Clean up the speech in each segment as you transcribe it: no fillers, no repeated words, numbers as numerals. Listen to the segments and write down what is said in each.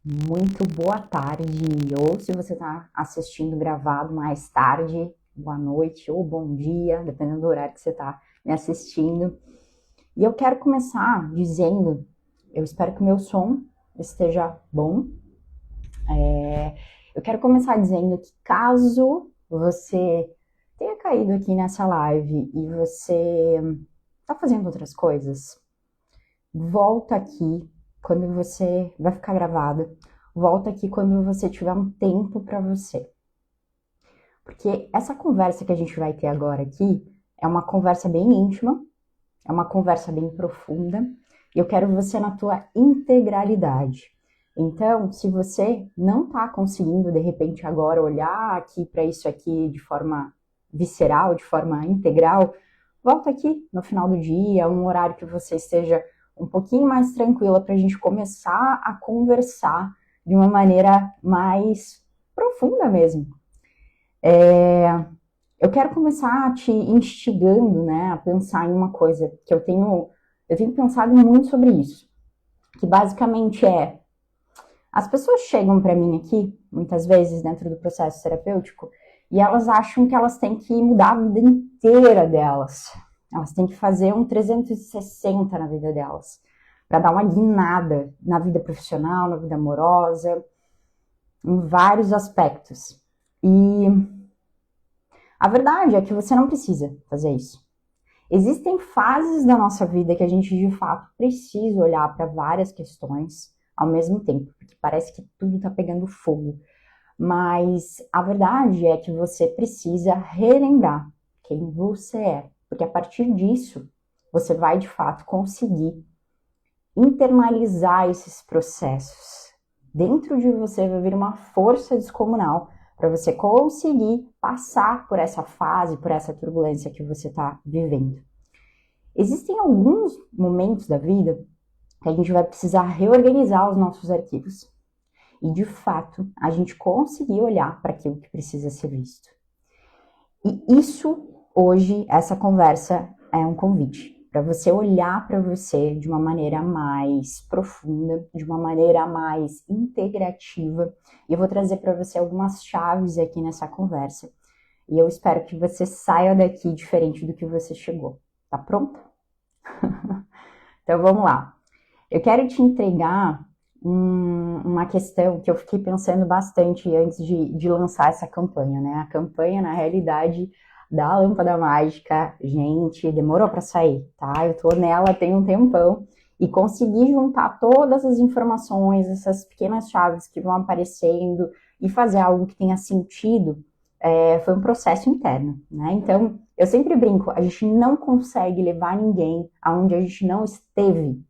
Muito boa tarde, ou se você está assistindo gravado mais tarde, boa noite ou bom dia, dependendo do horário que você está me assistindo. E eu quero começar dizendo, eu espero que o meu som esteja bom. Eu quero começar dizendo que caso você tenha caído aqui nessa live e você está fazendo outras coisas, volta aqui quando você vai ficar gravada. Volta aqui quando você tiver um tempo para você. Porque essa conversa que a gente vai ter agora aqui é uma conversa bem íntima, é uma conversa bem profunda, e eu quero você na tua integralidade. Então, se você não está conseguindo, de repente, agora olhar aqui para isso aqui de forma visceral, de forma integral, volta aqui no final do dia, um horário que você esteja um pouquinho mais tranquila para a gente começar a conversar de uma maneira mais profunda mesmo. Eu quero começar te instigando, né, a pensar em uma coisa que eu tenho pensado muito sobre isso, que basicamente as pessoas chegam para mim aqui, muitas vezes dentro do processo terapêutico, e elas acham que elas têm que mudar a vida inteira delas. Elas têm que fazer um 360 na vida delas, para dar uma guinada na vida profissional, na vida amorosa, em vários aspectos. E a verdade é que você não precisa fazer isso. Existem fases da nossa vida que a gente, de fato, precisa olhar para várias questões ao mesmo tempo, porque parece que tudo está pegando fogo. Mas a verdade é que você precisa relembrar quem você é, porque a partir disso, você vai, de fato, conseguir internalizar esses processos. Dentro de você vai vir uma força descomunal para você conseguir passar por essa fase, por essa turbulência que você está vivendo. Existem alguns momentos da vida que a gente vai precisar reorganizar os nossos arquivos e, de fato, a gente conseguir olhar para aquilo que precisa ser visto. E isso, hoje, essa conversa é um convite para você olhar para você de uma maneira mais profunda, de uma maneira mais integrativa. E eu vou trazer para você algumas chaves aqui nessa conversa. E eu espero que você saia daqui diferente do que você chegou. Tá pronto? Então vamos lá. Eu quero te entregar uma questão que eu fiquei pensando bastante antes de lançar essa campanha, né? A campanha, na realidade, da Lâmpada Mágica, gente, demorou para sair, tá? Eu tô nela tem um tempão e consegui juntar todas as informações, essas pequenas chaves que vão aparecendo e fazer algo que tenha sentido. Foi um processo interno, né? Então, eu sempre brinco, a gente não consegue levar ninguém aonde a gente não esteve.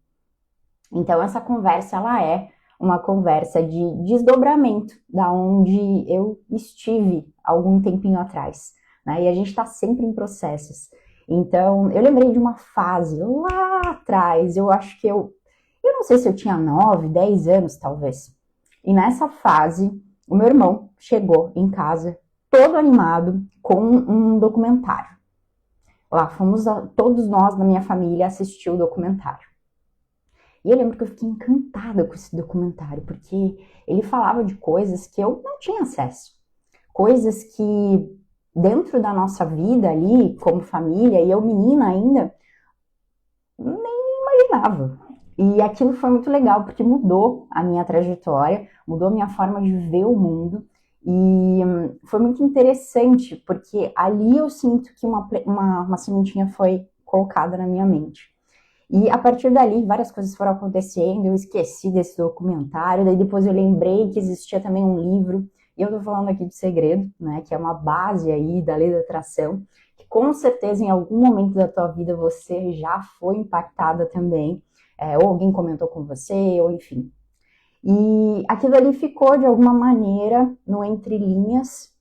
Então, essa conversa, ela é uma conversa de desdobramento da onde eu estive algum tempinho atrás, né? E a gente está sempre em processos. Então, eu lembrei de uma fase lá atrás, eu acho que eu não sei se eu tinha 9, 10 anos, talvez. E nessa fase, o meu irmão chegou em casa todo animado com um documentário. Lá fomos todos nós na minha família assistir o documentário. E eu lembro que eu fiquei encantada com esse documentário, porque ele falava de coisas que eu não tinha acesso. Coisas que dentro da nossa vida ali, como família, e eu menina ainda, nem imaginava. E aquilo foi muito legal, porque mudou a minha trajetória, mudou a minha forma de ver o mundo. E foi muito interessante, porque ali eu sinto que uma sementinha foi colocada na minha mente. E a partir dali, várias coisas foram acontecendo, eu esqueci desse documentário, daí depois eu lembrei que existia também um livro, e eu tô falando aqui de Segredo, né, que é uma base aí da lei da atração, que com certeza em algum momento da tua vida você já foi impactada também, ou alguém comentou com você, ou enfim. E aquilo ali ficou, de alguma maneira, no entre linhas,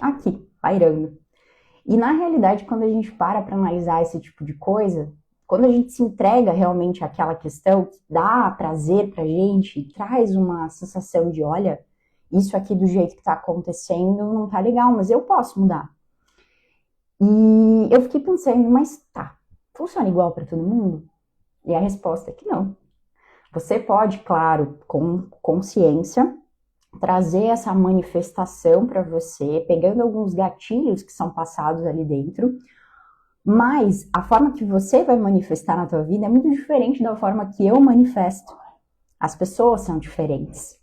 aqui, pairando. E na realidade, quando a gente para analisar esse tipo de coisa, quando a gente se entrega realmente àquela questão que dá prazer pra gente, traz uma sensação de, olha, isso aqui do jeito que tá acontecendo não tá legal, mas eu posso mudar. E eu fiquei pensando, mas tá, funciona igual para todo mundo? E a resposta é que não. Você pode, claro, com consciência, trazer essa manifestação para você, pegando alguns gatilhos que são passados ali dentro, mas a forma que você vai manifestar na tua vida é muito diferente da forma que eu manifesto. As pessoas são diferentes.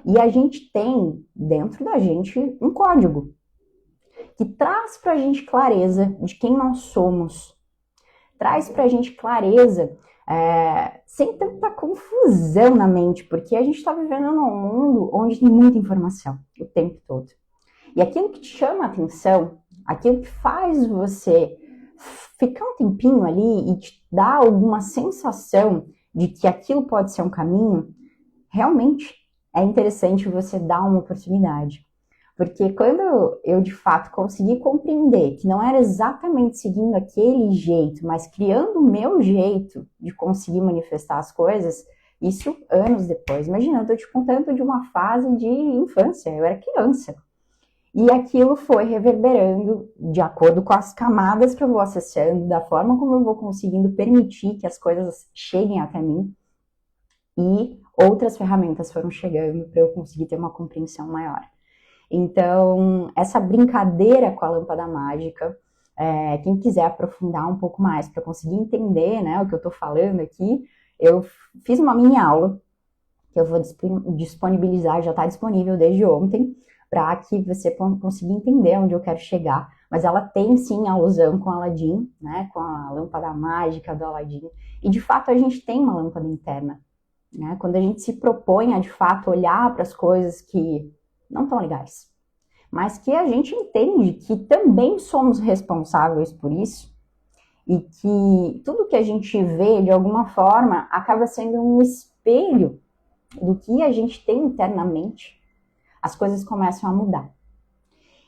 E a gente tem dentro da gente um código que traz pra gente clareza de quem nós somos. Traz pra gente clareza sem tanta confusão na mente, porque a gente está vivendo num mundo onde tem muita informação o tempo todo. E aquilo que te chama a atenção, aquilo que faz você ficar um tempinho ali e te dá alguma sensação de que aquilo pode ser um caminho, realmente é interessante você dar uma oportunidade. Porque quando eu de fato consegui compreender que não era exatamente seguindo aquele jeito, mas criando o meu jeito de conseguir manifestar as coisas, isso anos depois. Imagina, eu tô te contando de uma fase de infância, eu era criança. E aquilo foi reverberando de acordo com as camadas que eu vou acessando, da forma como eu vou conseguindo permitir que as coisas cheguem até mim. E outras ferramentas foram chegando para eu conseguir ter uma compreensão maior. Então, essa brincadeira com a lâmpada mágica, quem quiser aprofundar um pouco mais para conseguir entender, né, o que eu estou falando aqui, eu fiz uma mini aula que eu vou disponibilizar, já está disponível desde ontem, para que você consiga entender onde eu quero chegar. Mas ela tem sim alusão com Aladim, né, com a lâmpada mágica do Aladim. E de fato a gente tem uma lâmpada interna, né? Quando a gente se propõe a de fato olhar para as coisas que não tão legais, mas que a gente entende que também somos responsáveis por isso e que tudo que a gente vê, de alguma forma, acaba sendo um espelho do que a gente tem internamente, as coisas começam a mudar.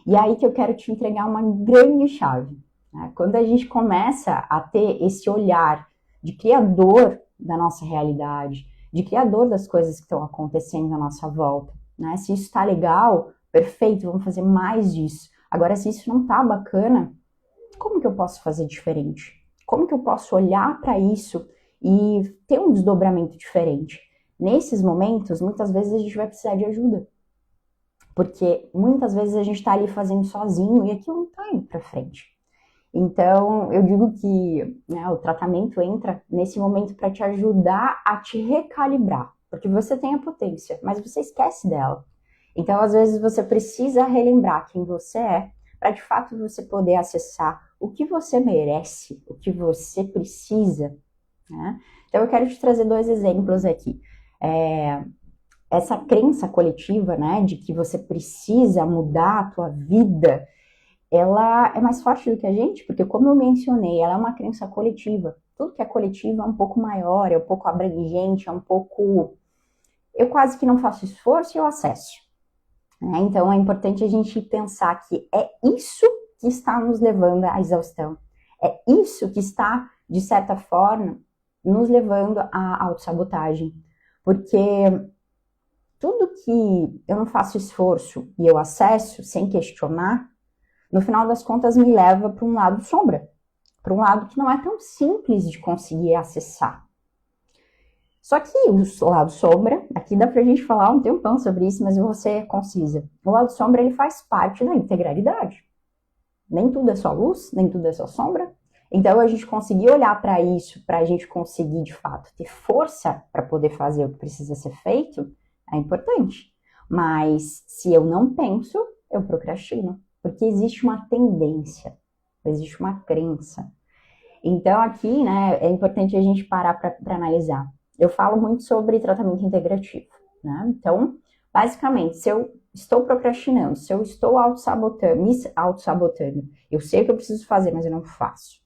E é aí que eu quero te entregar uma grande chave, né? Quando a gente começa a ter esse olhar de criador da nossa realidade, de criador das coisas que estão acontecendo à nossa volta, né? Se isso está legal, perfeito, vamos fazer mais disso. Agora, se isso não está bacana, como que eu posso fazer diferente? Como que eu posso olhar para isso e ter um desdobramento diferente? Nesses momentos, muitas vezes a gente vai precisar de ajuda. Porque muitas vezes a gente está ali fazendo sozinho e aquilo não está indo para frente. Então, eu digo que, né, o tratamento entra nesse momento para te ajudar a te recalibrar. Porque você tem a potência, mas você esquece dela. Então, às vezes, você precisa relembrar quem você é, para de fato você poder acessar o que você merece, o que você precisa, né? Então, eu quero te trazer 2 exemplos aqui. Essa crença coletiva, né, de que você precisa mudar a tua vida, ela é mais forte do que a gente, porque como eu mencionei, ela é uma crença coletiva. Tudo que é coletivo é um pouco maior, é um pouco abrangente, é um pouco... Eu quase que não faço esforço e eu acesso. Né? Então é importante a gente pensar que é isso que está nos levando à exaustão. É isso que está, de certa forma, nos levando à autossabotagem. Porque tudo que eu não faço esforço e eu acesso sem questionar, no final das contas me leva para um lado sombra, para um lado que não é tão simples de conseguir acessar. Só que o lado sombra, aqui dá pra gente falar um tempão sobre isso, mas eu vou ser concisa. O lado sombra, ele faz parte da integralidade. Nem tudo é só luz, nem tudo é só sombra. Então, a gente conseguir olhar para isso, para a gente conseguir, de fato, ter força para poder fazer o que precisa ser feito, é importante. Mas, se eu não penso, eu procrastino. Porque existe uma tendência, existe uma crença. Então, aqui, né, é importante a gente parar para analisar. Eu falo muito sobre tratamento integrativo, né? Então, basicamente, se eu estou procrastinando, se eu estou me auto-sabotando, eu sei o que eu preciso fazer, mas eu não faço.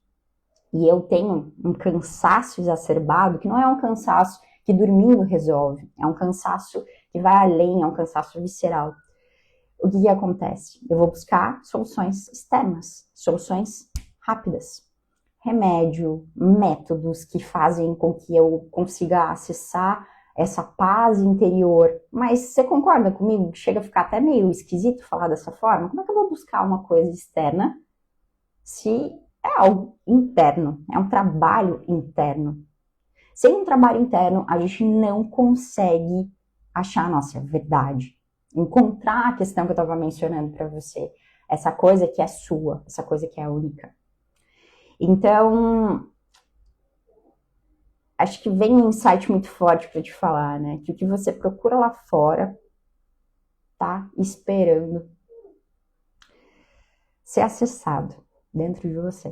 E eu tenho um cansaço exacerbado, que não é um cansaço que dormindo resolve, é um cansaço que vai além, é um cansaço visceral. O que acontece? Eu vou buscar soluções externas, soluções rápidas. Remédio, métodos que fazem com que eu consiga acessar essa paz interior. Mas você concorda comigo que chega a ficar até meio esquisito falar dessa forma? Como é que eu vou buscar uma coisa externa se é algo interno, é um trabalho interno? Sem um trabalho interno, a gente não consegue achar a nossa verdade. Encontrar a questão que eu estava mencionando para você. Essa coisa que é sua, essa coisa que é única. Então, acho que vem um insight muito forte para te falar, né? Que o que você procura lá fora tá esperando ser acessado dentro de você.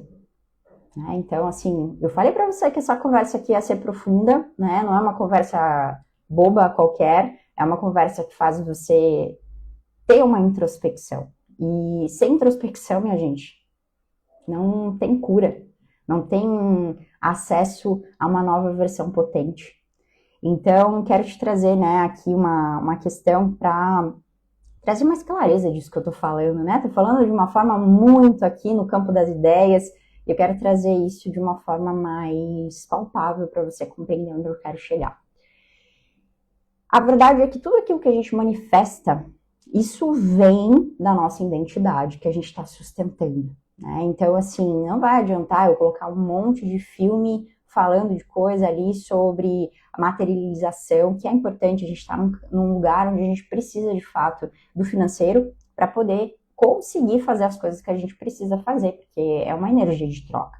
Né? Então, assim, eu falei para você que essa conversa aqui ia ser profunda, né? Não é uma conversa boba qualquer, é uma conversa que faz você ter uma introspecção. E sem introspecção, minha gente, não tem cura, não tem acesso a uma nova versão potente. Então, quero te trazer, né, aqui uma questão para trazer mais clareza disso que eu tô falando, né? Tô falando de uma forma muito aqui no campo das ideias, e eu quero trazer isso de uma forma mais palpável para você compreender onde eu quero chegar. A verdade é que tudo aquilo que a gente manifesta, isso vem da nossa identidade, que a gente está sustentando, né? Então, assim, não vai adiantar eu colocar um monte de filme falando de coisa ali sobre a materialização, que é importante, a gente está num lugar onde a gente precisa, de fato, do financeiro para poder conseguir fazer as coisas que a gente precisa fazer, porque é uma energia de troca.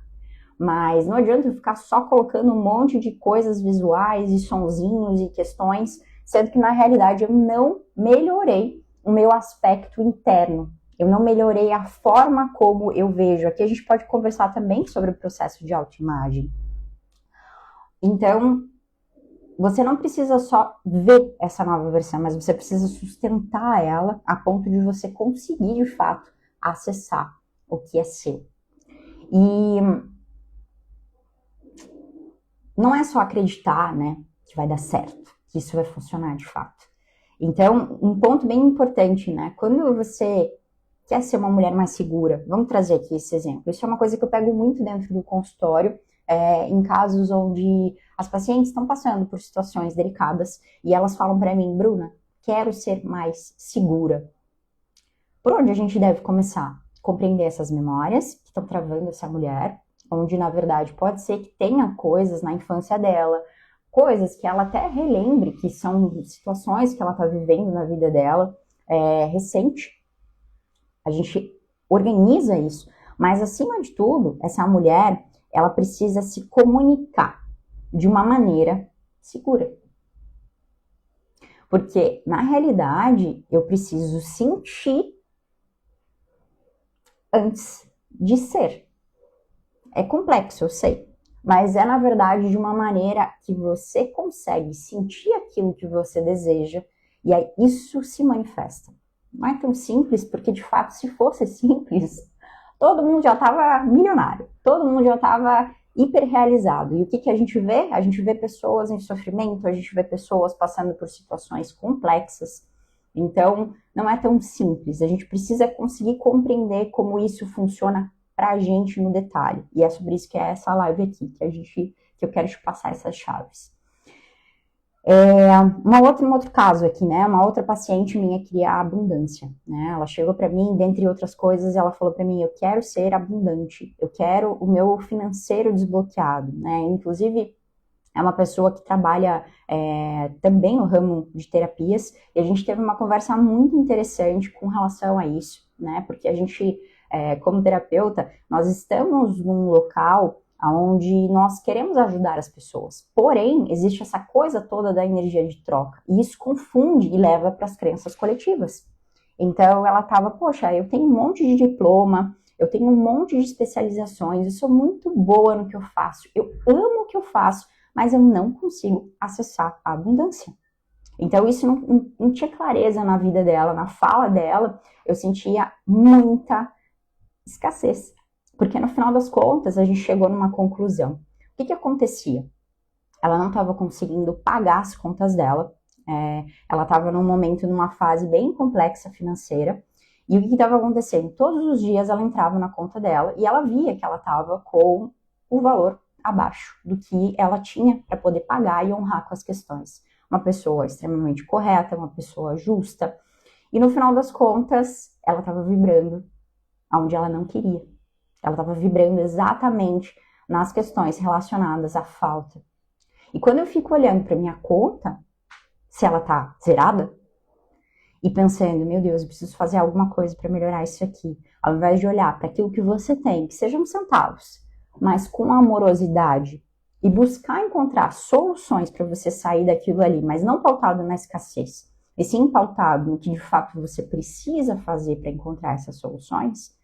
Mas não adianta eu ficar só colocando um monte de coisas visuais e sonzinhos e questões, sendo que na realidade eu não melhorei o meu aspecto interno. Eu não melhorei a forma como eu vejo. Aqui a gente pode conversar também sobre o processo de autoimagem. Então, você não precisa só ver essa nova versão, mas você precisa sustentar ela a ponto de você conseguir, de fato, acessar o que é seu. E não é só acreditar, né, que vai dar certo, que isso vai funcionar de fato. Então, um ponto bem importante, né, quando você quer ser uma mulher mais segura, vamos trazer aqui esse exemplo. Isso é uma coisa que eu pego muito dentro do consultório, em casos onde as pacientes estão passando por situações delicadas e elas falam para mim, Bruna, quero ser mais segura. Por onde a gente deve começar? Compreender essas memórias que estão travando essa mulher, onde na verdade pode ser que tenha coisas na infância dela, coisas que ela até relembre, que são situações que ela está vivendo na vida dela, recente. A gente organiza isso, mas acima de tudo, essa mulher, ela precisa se comunicar de uma maneira segura. Porque, na realidade, eu preciso sentir antes de ser. É complexo, eu sei, mas é, na verdade, de uma maneira que você consegue sentir aquilo que você deseja e aí isso se manifesta. Não é tão simples, porque, de fato, se fosse simples, todo mundo já estava milionário, todo mundo já estava hiperrealizado. E o que a gente vê? A gente vê pessoas em sofrimento, a gente vê pessoas passando por situações complexas. Então, não é tão simples. A gente precisa conseguir compreender como isso funciona pra gente no detalhe. E é sobre isso que é essa live aqui, que eu quero te passar essas chaves. Um outro caso aqui, né? Uma outra paciente minha queria abundância, né? Ela chegou para mim, dentre outras coisas, ela falou para mim, eu quero ser abundante, eu quero o meu financeiro desbloqueado, né? Inclusive, é uma pessoa que trabalha também no ramo de terapias, e a gente teve uma conversa muito interessante com relação a isso, né? Porque a gente, como terapeuta, nós estamos num local onde nós queremos ajudar as pessoas. Porém, existe essa coisa toda da energia de troca, e isso confunde e leva para as crenças coletivas. Então, ela estava, poxa, eu tenho um monte de diploma, eu tenho um monte de especializações, eu sou muito boa no que eu faço, eu amo o que eu faço, mas eu não consigo acessar a abundância. Então, isso não tinha clareza na vida dela, na fala dela, eu sentia muita escassez. Porque no final das contas, a gente chegou numa conclusão. O que acontecia? Ela não estava conseguindo pagar as contas dela, ela estava num momento, numa fase bem complexa financeira, e o que estava acontecendo? Todos os dias ela entrava na conta dela e ela via que ela estava com o valor abaixo do que ela tinha para poder pagar e honrar com as questões. Uma pessoa extremamente correta, uma pessoa justa, e no final das contas, ela estava vibrando onde ela não queria. Ela estava vibrando exatamente nas questões relacionadas à falta. E quando eu fico olhando para minha conta, se ela tá zerada, e pensando, meu Deus, eu preciso fazer alguma coisa para melhorar isso aqui, ao invés de olhar para aquilo que você tem, que sejam centavos, mas com amorosidade, e buscar encontrar soluções para você sair daquilo ali, mas não pautado na escassez, e sim pautado no que de fato você precisa fazer para encontrar essas soluções,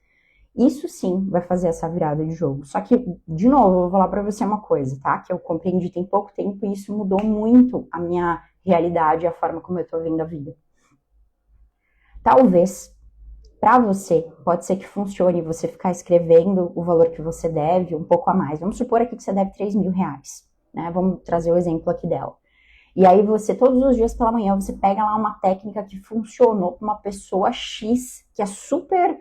isso sim vai fazer essa virada de jogo. Só que, de novo, eu vou falar para você uma coisa, tá? Que eu compreendi tem pouco tempo e isso mudou muito a minha realidade, a forma como eu tô vendo a vida. Talvez, para você, pode ser que funcione você ficar escrevendo o valor que você deve, um pouco a mais. Vamos supor aqui que você deve 3 mil reais, né? Vamos trazer o exemplo aqui dela. E aí você, todos os dias pela manhã, você pega lá uma técnica que funcionou para uma pessoa X, que é super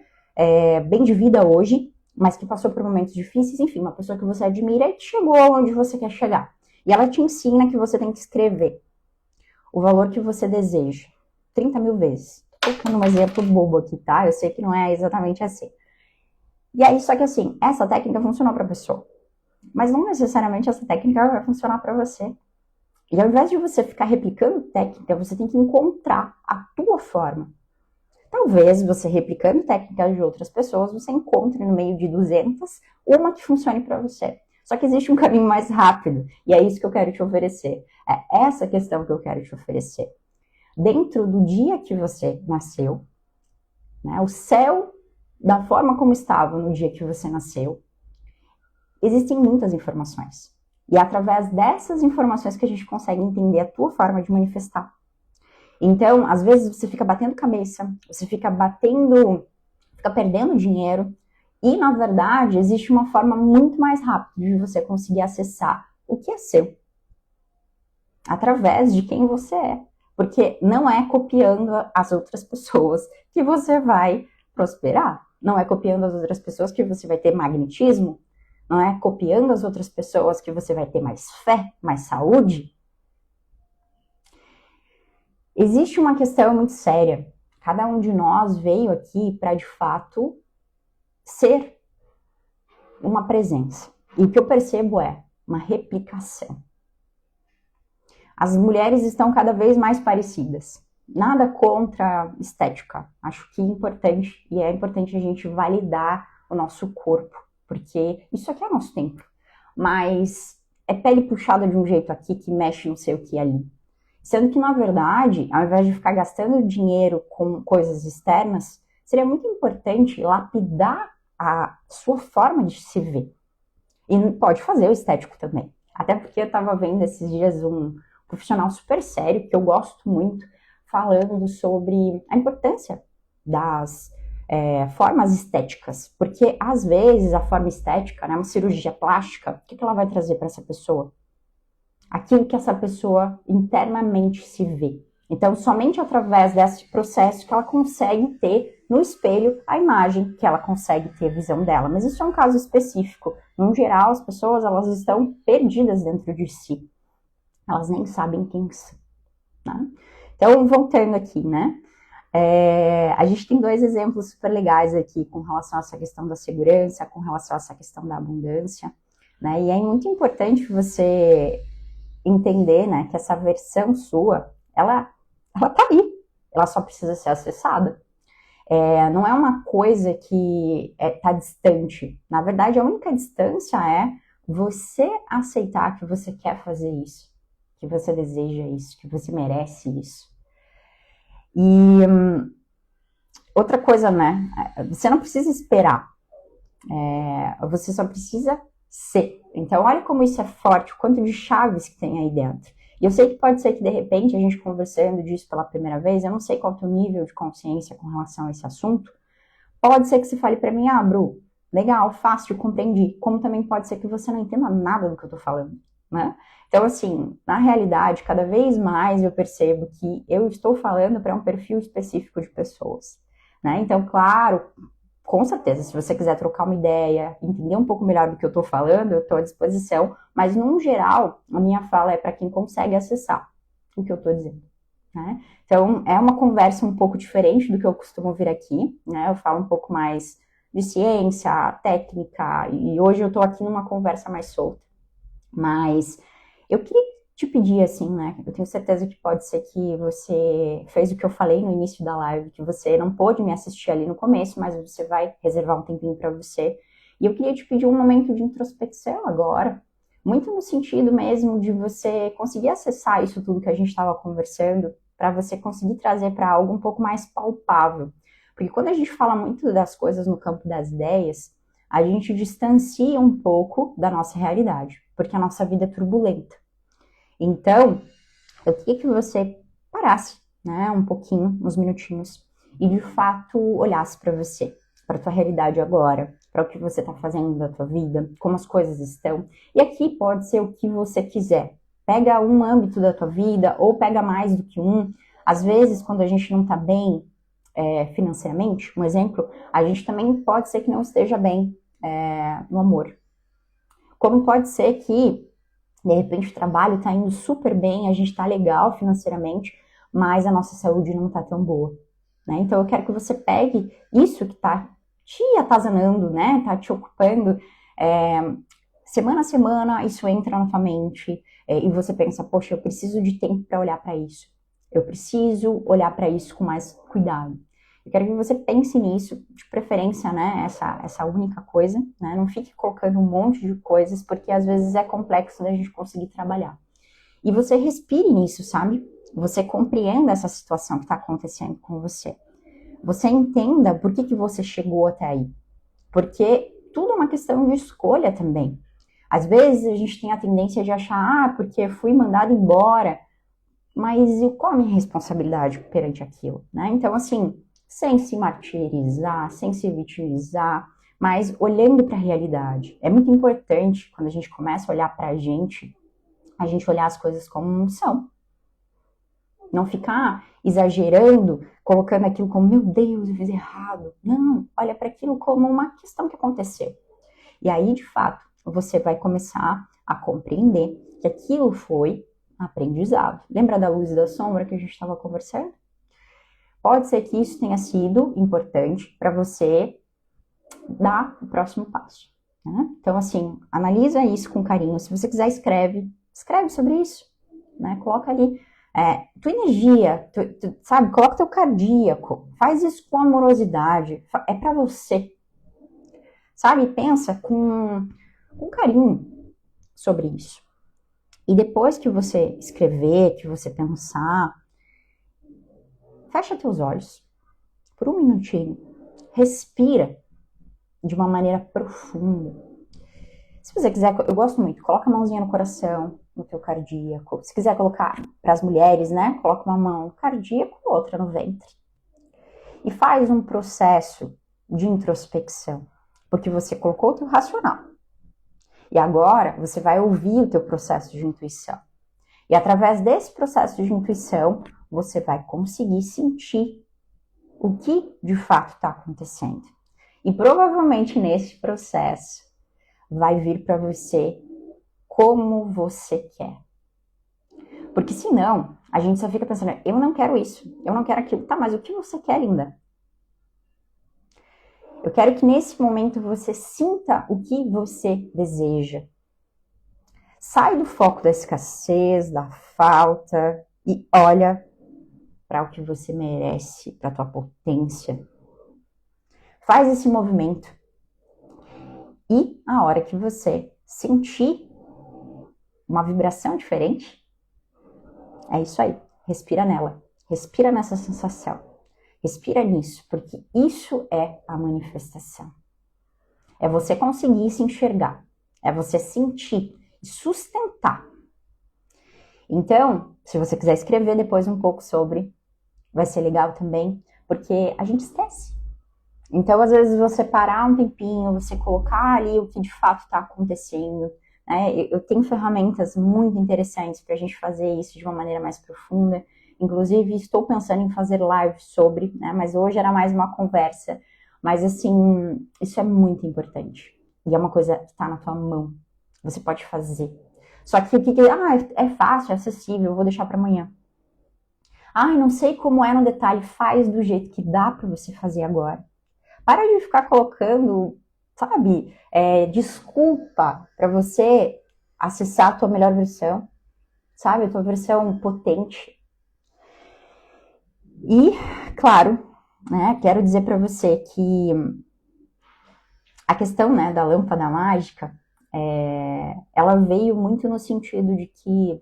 bem de vida hoje, mas que passou por momentos difíceis, enfim, uma pessoa que você admira e que chegou onde você quer chegar. E ela te ensina que você tem que escrever o valor que você deseja, 30 mil vezes. Tô colocando um exemplo bobo aqui, tá? Eu sei que não é exatamente assim. E aí, só que assim, essa técnica funcionou para a pessoa, mas não necessariamente essa técnica vai funcionar para você. E ao invés de você ficar replicando técnica, você tem que encontrar a tua forma. Talvez você replicando técnicas de outras pessoas, você encontre no meio de 200 uma que funcione para você. Só que existe um caminho mais rápido e é isso que eu quero te oferecer. É essa questão que eu quero te oferecer. Dentro do dia que você nasceu, né, o céu da forma como estava no dia que você nasceu, existem muitas informações. E é através dessas informações que a gente consegue entender a tua forma de manifestar. Então, às vezes você fica batendo cabeça, você fica perdendo dinheiro, e na verdade existe uma forma muito mais rápida de você conseguir acessar o que é seu, através de quem você é, porque não é copiando as outras pessoas que você vai prosperar, não é copiando as outras pessoas que você vai ter magnetismo, não é copiando as outras pessoas que você vai ter mais fé, mais saúde. Existe uma questão muito séria. Cada um de nós veio aqui para, de fato, ser uma presença. E o que eu percebo é uma replicação. As mulheres estão cada vez mais parecidas. Nada contra estética. Acho que é importante, e é importante a gente validar o nosso corpo, porque isso aqui é nosso templo. Mas é pele puxada de um jeito aqui que mexe não sei o que ali. Sendo que, na verdade, ao invés de ficar gastando dinheiro com coisas externas, seria muito importante lapidar a sua forma de se ver. E pode fazer o estético também. Até porque eu estava vendo esses dias um profissional super sério, que eu gosto muito, falando sobre a importância das formas estéticas. Porque, às vezes, a forma estética, né, uma cirurgia plástica, o que ela vai trazer para essa pessoa? Aquilo que essa pessoa internamente se vê. Então, somente através desse processo que ela consegue ter no espelho a imagem que ela consegue ter a visão dela. Mas isso é um caso específico. No geral, as pessoas elas estão perdidas dentro de si. Elas nem sabem quem são. Né? Então, voltando aqui, né? A gente tem dois exemplos super legais aqui com relação a essa questão da segurança, com relação a essa questão da abundância. Né? E é muito importante você entender, né, que essa versão sua, ela tá aí, ela só precisa ser acessada. Não é uma coisa que tá distante. Na verdade, a única distância é você aceitar que você quer fazer isso, que você deseja isso, que você merece isso. E outra coisa, né, você não precisa esperar, você só precisa ser. Então, olha como isso é forte, o quanto de chaves que tem aí dentro. E eu sei que pode ser que, de repente, a gente conversando disso pela primeira vez, eu não sei qual é o teu nível de consciência com relação a esse assunto, pode ser que você fale para mim, Bru, legal, fácil, compreendi. Como também pode ser que você não entenda nada do que eu tô falando, né? Então, assim, na realidade, cada vez mais eu percebo que eu estou falando para um perfil específico de pessoas, né? Então, claro, com certeza, se você quiser trocar uma ideia, entender um pouco melhor do que eu estou falando, eu estou à disposição, mas, no geral, a minha fala é para quem consegue acessar o que eu estou dizendo, né? Então, é uma conversa um pouco diferente do que eu costumo vir aqui, né? Eu falo um pouco mais de ciência, técnica, e hoje eu estou aqui numa conversa mais solta. Mas eu queria te pedir assim, né? Eu tenho certeza que pode ser que você fez o que eu falei no início da live, que você não pôde me assistir ali no começo, mas você vai reservar um tempinho para você. E eu queria te pedir um momento de introspecção agora, muito no sentido mesmo de você conseguir acessar isso tudo que a gente estava conversando, para você conseguir trazer para algo um pouco mais palpável. Porque quando a gente fala muito das coisas no campo das ideias, a gente distancia um pouco da nossa realidade, porque a nossa vida é turbulenta. Então, eu queria que você parasse, né, um pouquinho, uns minutinhos, e de fato olhasse para você, para a tua realidade agora, para o que você está fazendo da tua vida, como as coisas estão. E aqui pode ser o que você quiser. Pega um âmbito da tua vida, ou pega mais do que um. Às vezes, quando a gente não está bem financeiramente, um exemplo, a gente também pode ser que não esteja bem no amor. Como pode ser que de repente o trabalho está indo super bem, a gente está legal financeiramente, mas a nossa saúde não está tão boa, né? Então eu quero que você pegue isso que está te atazanando, né? Está te ocupando. Semana a semana isso entra na tua mente e você pensa, poxa, eu preciso de tempo para olhar para isso. Eu preciso olhar para isso com mais cuidado. Eu quero que você pense nisso, de preferência, né, essa única coisa, né, não fique colocando um monte de coisas, porque às vezes é complexo da gente conseguir trabalhar. E você respire nisso, sabe? Você compreenda essa situação que está acontecendo com você. Você entenda por que você chegou até aí. Porque tudo é uma questão de escolha também. Às vezes a gente tem a tendência de achar, porque eu fui mandado embora, mas qual a minha responsabilidade perante aquilo, né? Então, assim, sem se martirizar, sem se vitimizar, mas olhando para a realidade. É muito importante, quando a gente começa a olhar para a gente olhar as coisas como são. Não ficar exagerando, colocando aquilo como, meu Deus, eu fiz errado. Não, olha para aquilo como uma questão que aconteceu. E aí, de fato, você vai começar a compreender que aquilo foi aprendizado. Lembra da luz e da sombra que a gente estava conversando? Pode ser que isso tenha sido importante para você dar o próximo passo, né? Então, assim, analisa isso com carinho. Se você quiser, escreve sobre isso, né? Coloca ali tua energia, sabe? Coloca teu cardíaco, faz isso com amorosidade, é para você, sabe? Pensa com carinho sobre isso. E depois que você escrever, que você pensar, fecha teus olhos por um minutinho, respira de uma maneira profunda. Se você quiser, eu gosto muito, coloca a mãozinha no coração, no teu cardíaco. Se quiser colocar para as mulheres, né, coloca uma mão no cardíaco, outra no ventre. E faz um processo de introspecção, porque você colocou o teu racional. E agora você vai ouvir o teu processo de intuição. E através desse processo de intuição, você vai conseguir sentir o que de fato está acontecendo. E provavelmente nesse processo vai vir para você como você quer. Porque senão, a gente só fica pensando, eu não quero isso, eu não quero aquilo. Tá, mas o que você quer, linda? Eu quero que nesse momento você sinta o que você deseja. Sai do foco da escassez, da falta e olha para o que você merece, para a tua potência. Faz esse movimento. E a hora que você sentir uma vibração diferente, é isso aí. Respira nela. Respira nessa sensação. Respira nisso, porque isso é a manifestação. É você conseguir se enxergar. É você sentir e sustentar. Então, se você quiser escrever depois um pouco sobre, vai ser legal também, porque a gente esquece. Então, às vezes, você parar um tempinho, você colocar ali o que de fato está acontecendo, né? Eu tenho ferramentas muito interessantes para a gente fazer isso de uma maneira mais profunda. Inclusive, estou pensando em fazer live sobre, né? Mas hoje era mais uma conversa. Mas, assim, isso é muito importante. E é uma coisa que está na tua mão. Você pode fazer. Só que é fácil, é acessível, eu vou deixar para amanhã. Não sei como é no detalhe, faz do jeito que dá para você fazer agora. Para de ficar colocando, sabe, desculpa para você acessar a tua melhor versão. sabe? A tua versão potente. E, claro, né, quero dizer para você que a questão, né, da lâmpada mágica, ela veio muito no sentido de que,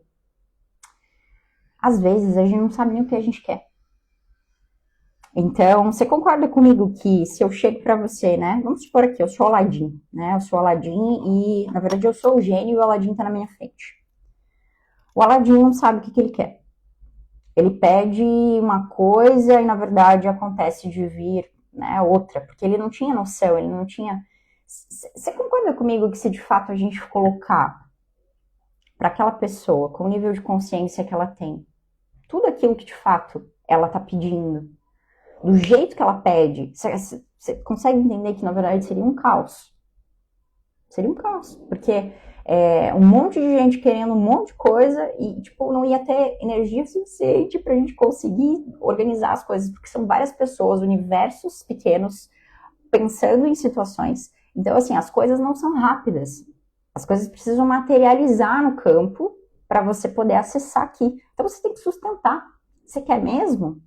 às vezes, a gente não sabe nem o que a gente quer. Então, você concorda comigo que se eu chego para você, né, vamos supor aqui, eu sou o Aladim, né, eu sou o Aladim e, na verdade, eu sou o gênio e o Aladim tá na minha frente. O Aladim não sabe o que ele quer. Ele pede uma coisa e, na verdade, acontece de vir, né, outra, porque ele não tinha noção, ele não tinha... Você concorda comigo que se de fato a gente colocar para aquela pessoa, com o nível de consciência que ela tem, tudo aquilo que de fato ela tá pedindo, do jeito que ela pede, você consegue entender que na verdade seria um caos? Seria um caos, porque um monte de gente querendo um monte de coisa e, tipo, não ia ter energia suficiente pra gente conseguir organizar as coisas, porque são várias pessoas, universos pequenos, pensando em situações. Então, assim, as coisas não são rápidas. As coisas precisam materializar no campo para você poder acessar aqui. Então, você tem que sustentar. Você quer mesmo?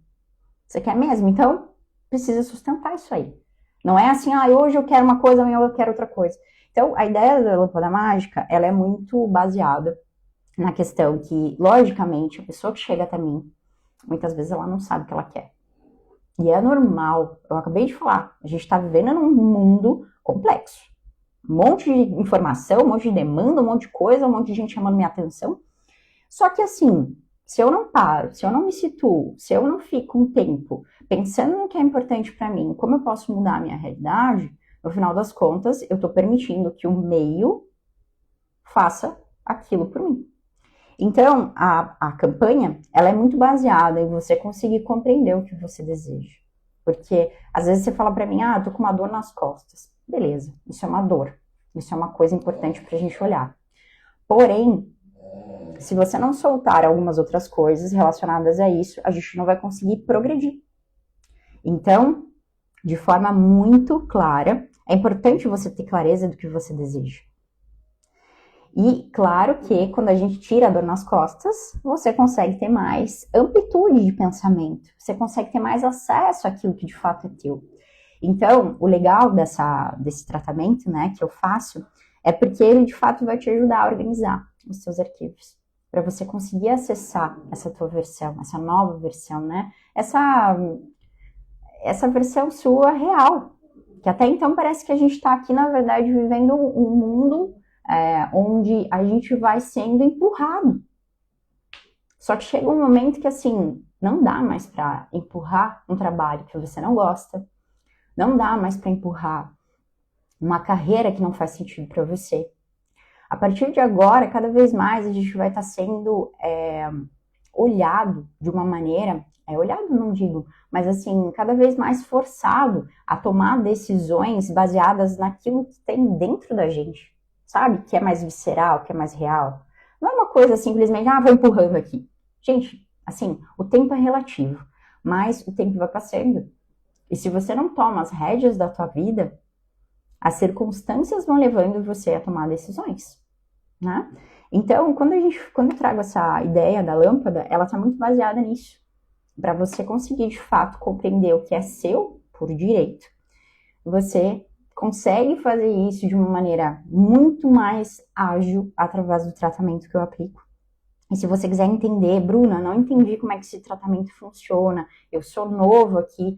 Você quer mesmo? Então, precisa sustentar isso aí. Não é assim, hoje eu quero uma coisa, amanhã eu quero outra coisa. Então, a ideia da lâmpada mágica, ela é muito baseada na questão que, logicamente, a pessoa que chega até mim, muitas vezes ela não sabe o que ela quer. E é normal, eu acabei de falar, a gente está vivendo num mundo complexo. Um monte de informação, um monte de demanda, um monte de coisa, um monte de gente chamando minha atenção. Só que assim, se eu não paro, se eu não me situo, se eu não fico um tempo pensando no que é importante para mim, como eu posso mudar a minha realidade, no final das contas, eu estou permitindo que o meio faça aquilo por mim. Então, a campanha, ela é muito baseada em você conseguir compreender o que você deseja. Porque, às vezes, você fala para mim, tô com uma dor nas costas. Beleza, isso é uma dor. Isso é uma coisa importante pra gente olhar. Porém, se você não soltar algumas outras coisas relacionadas a isso, a gente não vai conseguir progredir. Então, de forma muito clara, é importante você ter clareza do que você deseja. E claro que quando a gente tira a dor nas costas, você consegue ter mais amplitude de pensamento, você consegue ter mais acesso àquilo que de fato é teu. Então, o legal desse tratamento, né, que eu faço, é porque ele de fato vai te ajudar a organizar os seus arquivos, para você conseguir acessar essa tua versão, essa nova versão, né, essa versão sua real, que até então parece que a gente está aqui, na verdade, vivendo um mundo onde a gente vai sendo empurrado. Só que chega um momento que, assim, não dá mais para empurrar um trabalho que você não gosta, não dá mais para empurrar uma carreira que não faz sentido para você. A partir de agora, cada vez mais a gente vai estar sendo olhado de uma maneira, olhado não digo, mas assim, cada vez mais forçado a tomar decisões baseadas naquilo que tem dentro da gente, sabe? Que é mais visceral, que é mais real. Não é uma coisa simplesmente, vou empurrando aqui. Gente, assim, o tempo é relativo, mas o tempo vai passando. E se você não toma as rédeas da tua vida, as circunstâncias vão levando você a tomar decisões, né? Então, quando eu trago essa ideia da lâmpada, ela está muito baseada nisso. Para você conseguir, de fato, compreender o que é seu por direito, você consegue fazer isso de uma maneira muito mais ágil através do tratamento que eu aplico. E se você quiser entender, Bruna, não entendi como é que esse tratamento funciona, eu sou novo aqui,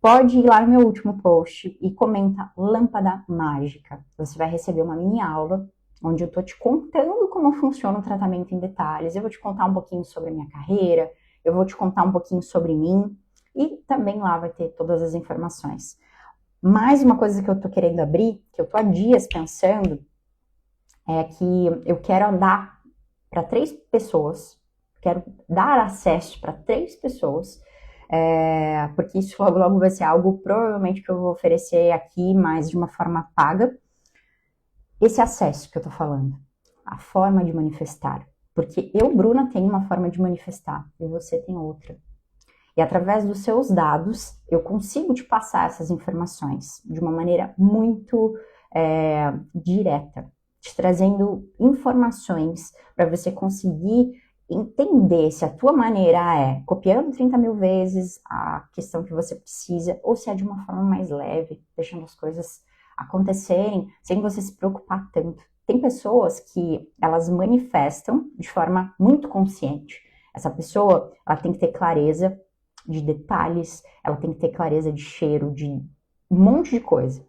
pode ir lá no meu último post e comenta lâmpada mágica. Você vai receber uma mini aula onde eu tô te contando como funciona o tratamento em detalhes. Eu vou te contar um pouquinho sobre a minha carreira, eu vou te contar um pouquinho sobre mim e também lá vai ter todas as informações. Mais uma coisa que eu tô querendo abrir, que eu tô há dias pensando, é que eu quero dar para 3 pessoas, quero dar acesso para 3 pessoas, porque isso logo logo vai ser algo provavelmente que eu vou oferecer aqui, mas de uma forma paga. Esse acesso que eu tô falando, a forma de manifestar, porque eu, Bruna, tenho uma forma de manifestar e você tem outra. E através dos seus dados, eu consigo te passar essas informações de uma maneira muito direta. te trazendo informações para você conseguir entender se a tua maneira é copiando 30 mil vezes a questão que você precisa, ou se é de uma forma mais leve, deixando as coisas acontecerem sem você se preocupar tanto. Tem pessoas que elas manifestam de forma muito consciente. Essa pessoa, ela tem que ter clareza de detalhes, ela tem que ter clareza de cheiro, de um monte de coisa.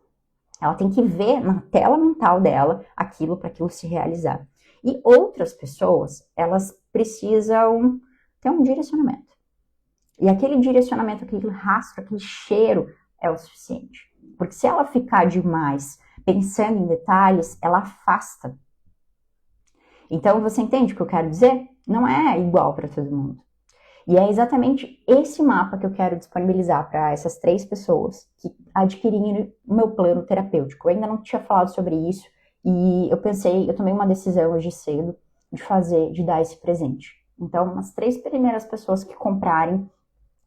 Ela tem que ver na tela mental dela aquilo para aquilo se realizar. E outras pessoas, elas precisam ter um direcionamento. E aquele direcionamento, aquele rastro, aquele cheiro é o suficiente. Porque se ela ficar demais pensando em detalhes, ela afasta. Então, você entende o que eu quero dizer? Não é igual para todo mundo. E é exatamente esse mapa que eu quero disponibilizar para essas 3 pessoas que adquirirem o meu plano terapêutico. Eu ainda não tinha falado sobre isso e eu tomei uma decisão hoje cedo de dar esse presente. Então, as 3 primeiras pessoas que comprarem,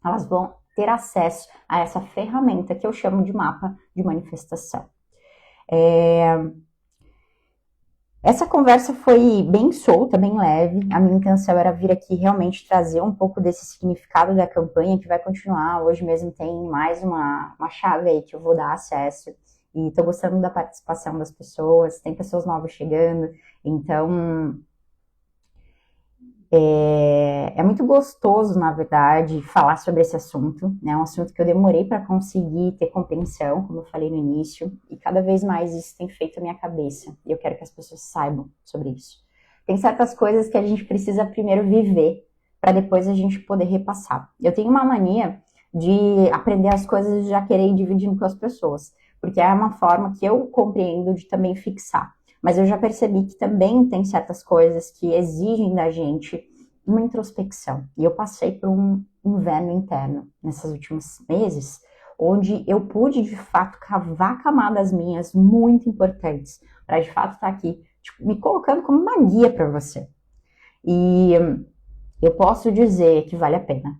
elas vão ter acesso a essa ferramenta que eu chamo de mapa de manifestação. Essa conversa foi bem solta, bem leve. A minha intenção era vir aqui realmente trazer um pouco desse significado da campanha, que vai continuar. Hoje mesmo tem mais uma chave aí que eu vou dar acesso. E tô gostando da participação das pessoas, tem pessoas novas chegando. Então, é muito gostoso, na verdade, falar sobre esse assunto, né? É um assunto que eu demorei para conseguir ter compreensão, como eu falei no início, e cada vez mais isso tem feito a minha cabeça, e eu quero que as pessoas saibam sobre isso. Tem certas coisas que a gente precisa primeiro viver, para depois a gente poder repassar. Eu tenho uma mania de aprender as coisas e já querer ir dividindo com as pessoas, porque é uma forma que eu compreendo de também fixar. Mas eu já percebi que também tem certas coisas que exigem da gente uma introspecção. E eu passei por um inverno interno nesses últimos meses, onde eu pude, de fato, cavar camadas minhas muito importantes, para, de fato, estar aqui, me colocando como uma guia para você. E eu posso dizer que vale a pena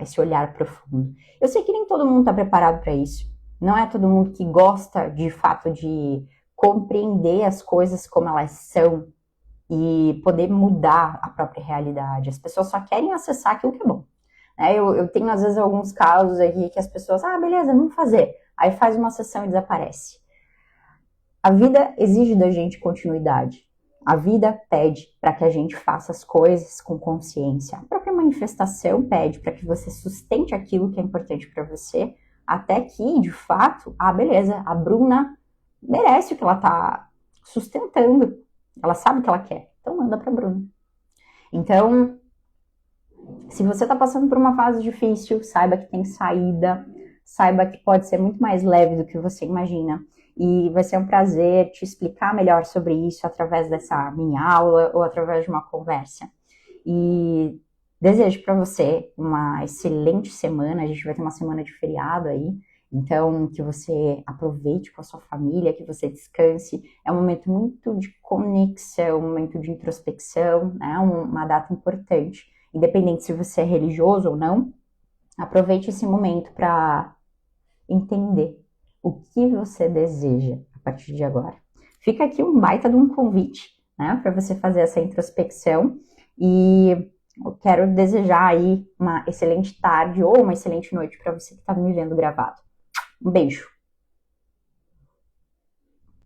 esse olhar profundo. Eu sei que nem todo mundo está preparado para isso. Não é todo mundo que gosta, de fato, de compreender as coisas como elas são e poder mudar a própria realidade. As pessoas só querem acessar aquilo que é bom. Eu tenho, às vezes, alguns casos aqui que as pessoas, beleza, vamos fazer. Aí faz uma sessão e desaparece. A vida exige da gente continuidade. A vida pede para que a gente faça as coisas com consciência. A própria manifestação pede para que você sustente aquilo que é importante para você, até que, de fato, beleza, a Bruna merece o que ela está sustentando. Ela sabe o que ela quer. Então manda para a Bruna. Então, se você está passando por uma fase difícil, saiba que tem saída. Saiba que pode ser muito mais leve do que você imagina. E vai ser um prazer te explicar melhor sobre isso através dessa minha aula ou através de uma conversa. E desejo para você uma excelente semana. A gente vai ter uma semana de feriado aí. Então, que você aproveite com a sua família, que você descanse. É um momento muito de conexão, um momento de introspecção, né? Uma data importante. Independente se você é religioso ou não, aproveite esse momento para entender o que você deseja a partir de agora. Fica aqui um baita de um convite, né? Para você fazer essa introspecção. E eu quero desejar aí uma excelente tarde ou uma excelente noite para você que está me vendo gravado. Um beijo!